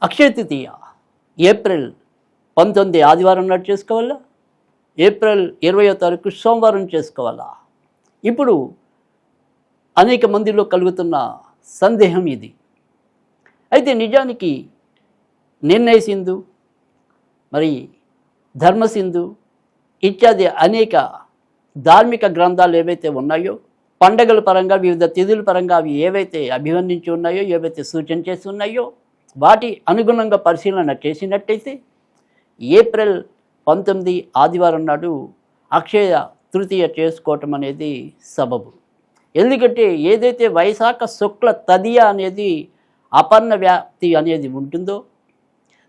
Akshaya Tritiya April 19 ఆదివారం నాడు చేసుకోవాలా, ఏప్రిల్ 20వ తారీఖు సోమవారం చేసుకోవాలా? ఇప్పుడు అనేక మందిలో కలుగుతున్న సందేహం ఇది. అయితే నిజానికి నిర్ణయ సింధు, మరి ధర్మసింధు ఇత్యాది అనేక ధార్మిక గ్రంథాలు ఏవైతే ఉన్నాయో, పండగల పరంగా వివిధ తిథుల పరంగా అవి ఏవైతే అభివర్ణించి ఉన్నాయో, ఏవైతే సూచన చేసి ఉన్నాయో వాటి అనుగుణంగా పరిశీలన చేసినట్టయితే ఏప్రిల్ 19 ఆదివారం నాడు అక్షయ తృతీయ చేసుకోవటం అనేది సబబు. ఎందుకంటే ఏదైతే వైశాఖ శుక్ల తదియ అనేది అపర్ణ వ్యాప్తి అనేది ఉంటుందో,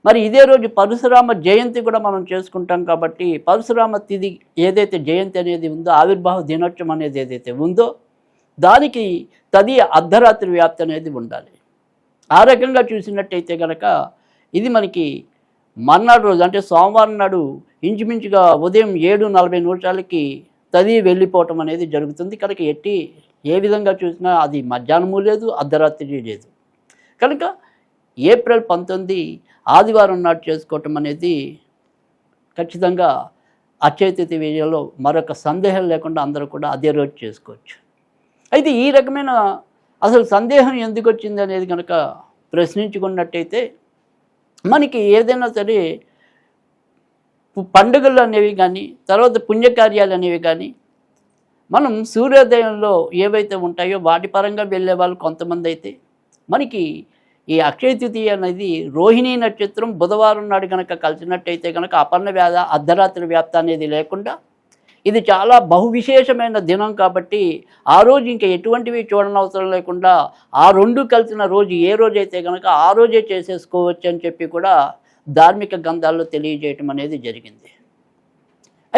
మరి ఇదే రోజు పరశురామ జయంతి కూడా మనం చేసుకుంటాం. కాబట్టి పరశురామ తిథి ఏదైతే జయంతి అనేది ఉందో, ఆవిర్భావ దినోత్సవం అనేది ఏదైతే ఉందో దానికి తదియ అర్ధరాత్రి వ్యాప్తి అనేది ఉండాలి. ఆ రకంగా చూసినట్టయితే కనుక ఇది మనకి మర్నాడు రోజు అంటే సోమవారం నాడు ఇంచుమించుగా ఉదయం 7:40 తదియ వెళ్ళిపోవటం అనేది జరుగుతుంది. కనుక ఏ విధంగా చూసినా అది మధ్యాహ్నము లేదు, అర్ధరాత్రి లేదు. కనుక ఏప్రిల్ 19 ఆదివారం నాడు చేసుకోవటం అనేది ఖచ్చితంగా అక్షయ తృతీయలో మరొక సందేహం లేకుండా అందరూ కూడా అదే రోజు చేసుకోవచ్చు. అయితే ఈ రకమైన అసలు సందేహం ఎందుకు వచ్చింది అనేది కనుక ప్రశ్నించుకున్నట్టయితే మనకి ఏదైనా సరే పండుగలు అనేవి కానీ, తర్వాత పుణ్యకార్యాలు అనేవి కానీ మనం సూర్యోదయంలో ఏవైతే ఉంటాయో వాటి పరంగా వెళ్ళే వాళ్ళు కొంతమంది అయితే, మనకి ఈ అక్షయ తృతీయ అనేది రోహిణీ నక్షత్రం బుధవారం నాడు కనుక కలిసినట్టయితే కనుక అపర్ణ అర్ధరాత్రి వ్యాప్తి అనేది లేకుండా ఇది చాలా బహువిశేషమైన దినం. కాబట్టి ఆ రోజు ఇంకా ఎటువంటివి చూడనవసరం లేకుండా ఆ రెండు కలిసిన రోజు ఏ రోజైతే కనుక ఆ రోజే చేసేసుకోవచ్చు అని చెప్పి కూడా ధార్మిక గ్రంథాల్లో తెలియజేయటం అనేది జరిగింది.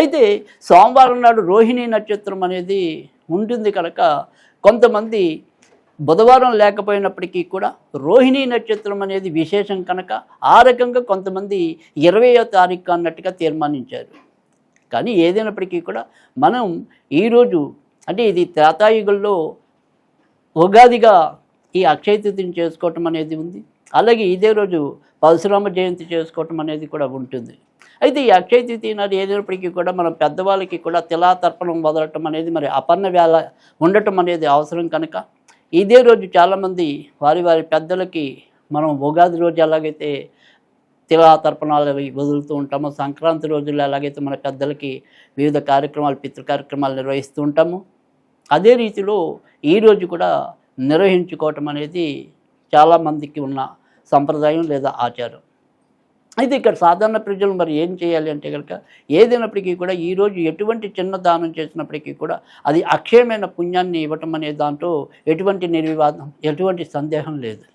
అయితే సోమవారం నాడు రోహిణీ నక్షత్రం అనేది ఉంటుంది కనుక కొంతమంది బుధవారం లేకపోయినప్పటికీ కూడా రోహిణీ నక్షత్రం అనేది విశేషం కనుక ఆ రకంగా కొంతమంది 20వ తారీఖు అన్నట్టుగా తీర్మానించారు. కానీ ఏదైనప్పటికీ కూడా మనం ఈరోజు అంటే ఇది త్రేతాయుగంలో ఉగాదిగా ఈ అక్షయ తృతీయను చేసుకోవటం అనేది ఉంది. అలాగే ఇదే రోజు పరశురామ జయంతి చేసుకోవటం అనేది కూడా ఉంటుంది. అయితే ఈ అక్షయ తృతీయ నాడు ఏదైనప్పటికీ కూడా మనం పెద్దవాళ్ళకి కూడా తిలా తర్పణం వదలటం అనేది మరి అపర్ణ వేళ ఉండటం అనేది అవసరం కనుక ఇదే రోజు చాలామంది వారి పెద్దలకి మనం ఉగాది రోజు ఎలాగైతే తిలా తర్పణాలు వదులుతూ ఉంటామో, సంక్రాంతి రోజుల్లో ఎలాగైతే మన పెద్దలకి వివిధ కార్యక్రమాలు పితృ కార్యక్రమాలు నిర్వహిస్తూ ఉంటామో అదే రీతిలో ఈరోజు కూడా నిర్వహించుకోవటం అనేది చాలామందికి ఉన్న సంప్రదాయం లేదా ఆచారం. అయితే ఇక్కడ సాధారణ ప్రజలు మరి ఏం చేయాలి అంటే కనుక ఏదైనప్పటికీ కూడా ఈరోజు ఎటువంటి చిన్న దానం చేసినప్పటికీ కూడా అది అక్షయమైన పుణ్యాన్ని ఇవ్వటం అనే దాంట్లో ఎటువంటి నిర్వివాదం, ఎటువంటి సందేహం లేదు.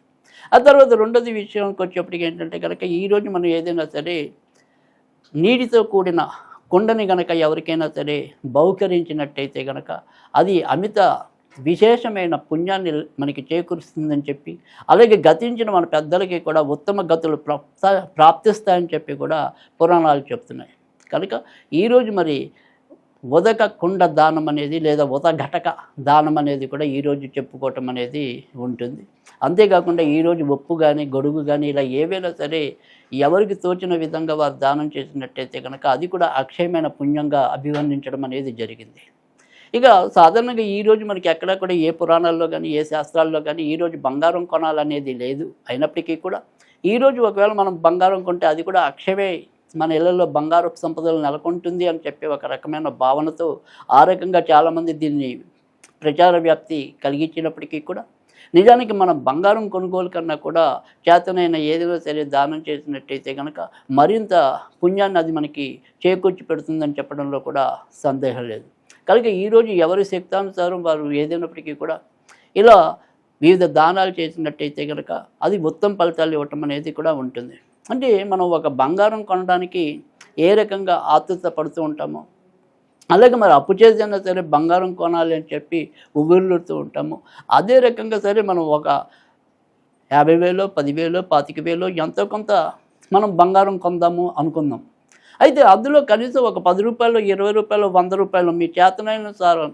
ఆ తర్వాత రెండోది విషయానికి వచ్చేప్పటికి ఏంటంటే కనుక ఈరోజు మనం ఏదైనా సరే నీటితో కూడిన కుండని కనుక ఎవరికైనా సరే బహుకరించినట్టయితే కనుక అది అమిత విశేషమైన పుణ్యాన్ని మనకి చేకూరుస్తుందని చెప్పి, అలాగే గతించిన మన పెద్దలకి కూడా ఉత్తమ గతులు ప్రాప్తిస్తాయని చెప్పి కూడా పురాణాలు చెప్తున్నాయి. కనుక ఈరోజు మరి ఉదక కుండ దానం అనేది లేదా ఉదఘటక దానం అనేది కూడా ఈరోజు చెప్పుకోవటం అనేది ఉంటుంది. అంతేకాకుండా ఈరోజు ఉప్పు కానీ గొడుగు కానీ ఇలా ఏవైనా సరే ఎవరికి తోచిన విధంగా వారు దానం చేసినట్టయితే కనుక అది కూడా అక్షయమైన పుణ్యంగా అభివర్ణించడం అనేది జరిగింది. ఇక సాధారణంగా ఈరోజు మనకి ఎక్కడా కూడా ఏ పురాణాల్లో కానీ ఏ శాస్త్రాల్లో కానీ ఈరోజు బంగారం కొనాలనేది లేదు. అయినప్పటికీ కూడా ఈరోజు ఒకవేళ మనం బంగారం కొంటే అది కూడా అక్షయమే మన ఇళ్లలో బంగారు సంపదలు నెలకొంటుంది అని చెప్పి ఒక రకమైన భావనతో ఆ రకంగా చాలామంది దీన్ని ప్రచార వ్యాప్తి కలిగించినప్పటికీ కూడా నిజానికి మనం బంగారం కొనుగోలు కన్నా కూడా చేతనైన ఏదైనా సరే దానం చేసినట్టయితే కనుక మరింత పుణ్యాన్ని అది మనకి చేకూర్చి పెడుతుందని చెప్పడంలో కూడా సందేహం లేదు. కనుక ఈరోజు ఎవరి శక్తానుసారం వారు ఏదైనప్పటికీ కూడా ఇలా వివిధ దానాలు చేసినట్టయితే కనుక అది ఉత్తమ ఫలితాలు ఇవ్వటం అనేది కూడా ఉంటుంది. అంటే మనం ఒక బంగారం కొనడానికి ఏ రకంగా ఆతృత పడుతూ ఉంటామో అలాగే మరి అప్పు చేసైనా సరే బంగారం కొనాలి అని చెప్పి ఉవ్విళ్ళూరుతూ ఉంటాము. అదే రకంగా సరే మనం ఒక 50,000 10,000 25,000 ఎంతో కొంత మనం బంగారం కొందాము అనుకుందాం. అయితే అందులో కనీసం ఒక 10 రూపాయలు 20 రూపాయలు 100 రూపాయలు మీ చేతనైన సారం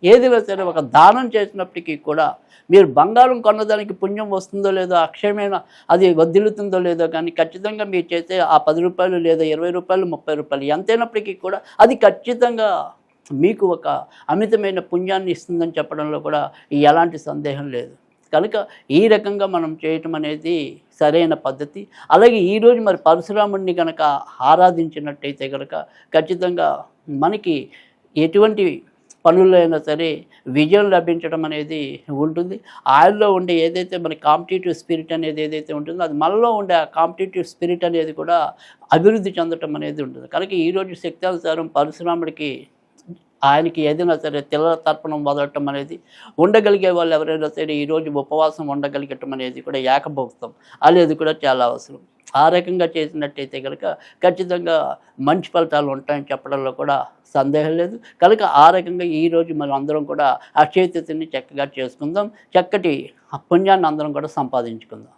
ఏదిలో సరే ఒక దానం చేసినప్పటికీ కూడా మీరు బంగారం కొన్నదానికి పుణ్యం వస్తుందో లేదో అక్షయమైన అది వర్ధిల్లుతుందో లేదో కానీ ఖచ్చితంగా మీరు చేసే ఆ 10 రూపాయలు లేదా 20 రూపాయలు 30 రూపాయలు ఎంతైనప్పటికీ కూడా అది ఖచ్చితంగా మీకు ఒక అమితమైన పుణ్యాన్ని ఇస్తుందని చెప్పడంలో కూడా ఎలాంటి సందేహం లేదు. కనుక ఈ రకంగా మనం చేయటం అనేది సరైన పద్ధతి. అలాగే ఈరోజు మరి పరశురాముడిని కనుక ఆరాధించినట్టయితే కనుక ఖచ్చితంగా మనకి ఎటువంటి పనుల్లో అయినా సరే విజయం లభించడం అనేది ఉంటుంది. ఆయనలో ఉండే ఏదైతే మన కాంపిటేటివ్ స్పిరిట్ అనేది ఏదైతే ఉంటుందో అది మనలో ఉండే ఆ కాంపిటేటివ్ స్పిరిట్ అనేది కూడా అభివృద్ధి చెందటం అనేది ఉంటుంది. కనుక ఈరోజు శక్తానుసారం పరశురాముడికి ఆయనకి ఏదైనా సరే తెల్ల తర్పణం వదలటం అనేది ఉండగలిగే వాళ్ళు ఎవరైనా సరే ఈరోజు ఉపవాసం ఉండగలిగటం అనేది కూడా ఏకభక్తం అనేది కూడా చాలా అవసరం. ఆ రకంగా చేసినట్టయితే కనుక ఖచ్చితంగా మంచి ఫలితాలు ఉంటాయని చెప్పడంలో కూడా సందేహం లేదు. కనుక ఆ రకంగా ఈరోజు మనం అందరం కూడా అక్షయ తృతీయని చక్కగా చేసుకుందాం. చక్కటి పుణ్యాన్ని అందరం కూడా సంపాదించుకుందాం.